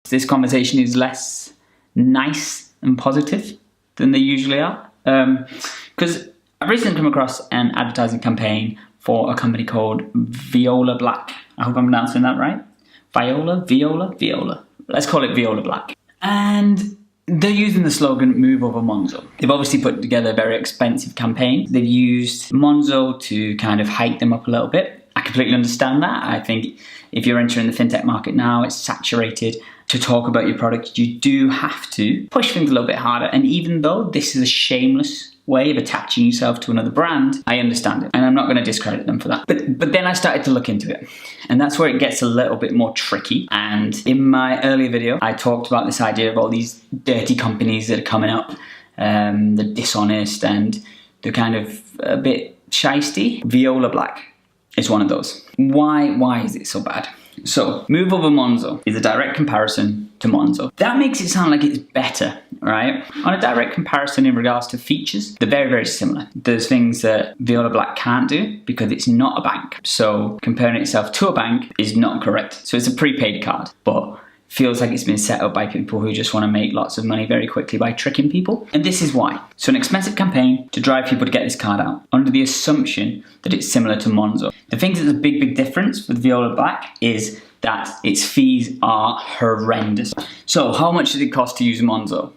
This conversation is less nice and positive than they usually are. Because I've recently come across an advertising campaign for a company called Viola Black. I hope I'm pronouncing that right. Viola. Let's call it Viola Black. And they're using the slogan, move over Monzo. They've obviously put together a very expensive campaign. They've used Monzo to kind of hype them up a little bit. I completely understand that. I think if you're entering the fintech market now, it's saturated. To talk about your product, you do have to push things a little bit harder. And even though this is a shameless way of attaching yourself to another brand, I understand it. And I'm not going to discredit them for that. But then I started to look into it. And that's where it gets a little bit more tricky. And in my earlier video, I talked about this idea of all these dirty companies that are coming up, the dishonest and the kind of a bit shisty. Viola Black is one of those. Why is it so bad? So, Move Over Monzo is a direct comparison to Monzo. That makes it sound like it's better, right? On a direct comparison in regards to features, they're very, very similar. There's things that Viola Black can't do because it's not a bank. So, comparing itself to a bank is not correct. So, it's a prepaid card, but feels like it's been set up by people who just want to make lots of money very quickly by tricking people. And this is why. So an expensive campaign to drive people to get this card out under the assumption that it's similar to Monzo. The thing that's a big, big difference with Viola Black is that its fees are horrendous. So how much does it cost to use Monzo?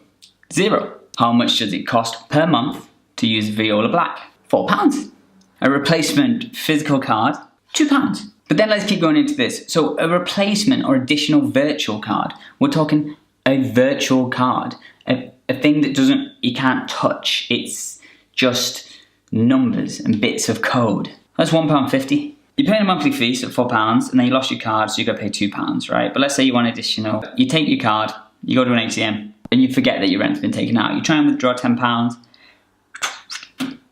$0. How much does it cost per month to use Viola Black? £4. A replacement physical card, £2. But then let's keep going into this. So a replacement or additional virtual card, we're talking a virtual card, a thing that you can't touch. It's just numbers and bits of code. That's £1.50. You're paying a monthly fee, so £4, and then you lost your card, so you got to pay £2, right? But let's say you want additional. You take your card, you go to an ATM, and you forget that your rent's been taken out. You try and withdraw £10.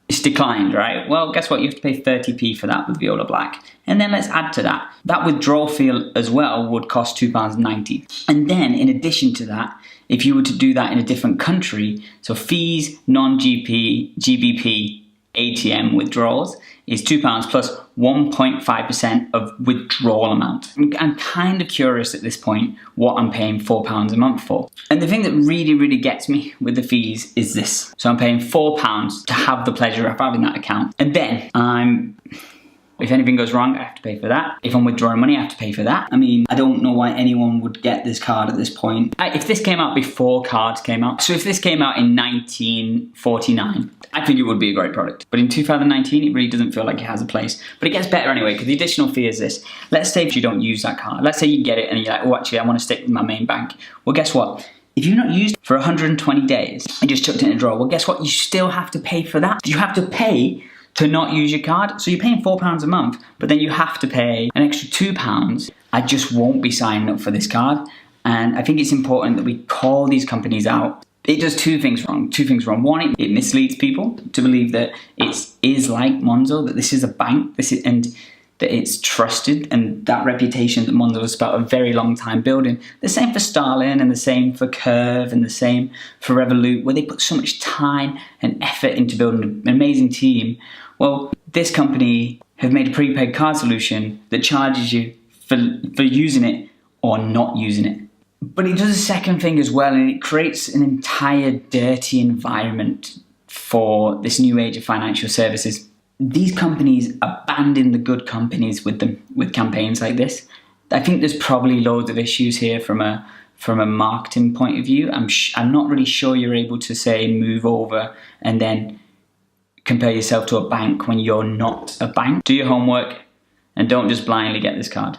It's declined, right? Well, guess what? You have to pay 30p for that with Viola Black. And then let's add to that. That withdrawal fee as well would cost £2.90. And then in addition to that, if you were to do that in a different country, so fees, GBP, ATM withdrawals is £2 plus 1.5% of withdrawal amount. I'm kind of curious at this point what I'm paying £4 a month for. And the thing that really, really gets me with the fees is this. So I'm paying £4 to have the pleasure of having that account. And then if anything goes wrong, I have to pay for that. If I'm withdrawing money, I have to pay for that. I mean, I don't know why anyone would get this card at this point. If this came out before cards came out, so if this came out in 1949, I think it would be a great product. But in 2019, it really doesn't feel like it has a place. But it gets better anyway, because the additional fee is this. Let's say if you don't use that card. Let's say you get it and you're like, oh, actually, I want to stick with my main bank. Well, guess what? If you've not used it for 120 days and just chucked it in a drawer, well, guess what? You still have to pay for that. You have to pay to not use your card. So you're paying £4 a month, but then you have to pay an extra £2. I just won't be signing up for this card. And I think it's important that we call these companies out. It does two things wrong. One, it misleads people to believe that it is like Monzo, that this is a bank, and that it's trusted, and that reputation that Monzo has spent a very long time building. The same for Starling, and the same for Curve, and the same for Revolut, where they put so much time and effort into building an amazing team. Well, this company have made a prepaid card solution that charges you for using it or not using it. But it does a second thing as well, and it creates an entire dirty environment for this new age of financial services. These companies abandon the good companies with campaigns like this. I think there's probably loads of issues here from a marketing point of view. I'm not really sure you're able to say move over and then compare yourself to a bank when you're not a bank. Do your homework and don't just blindly get this card.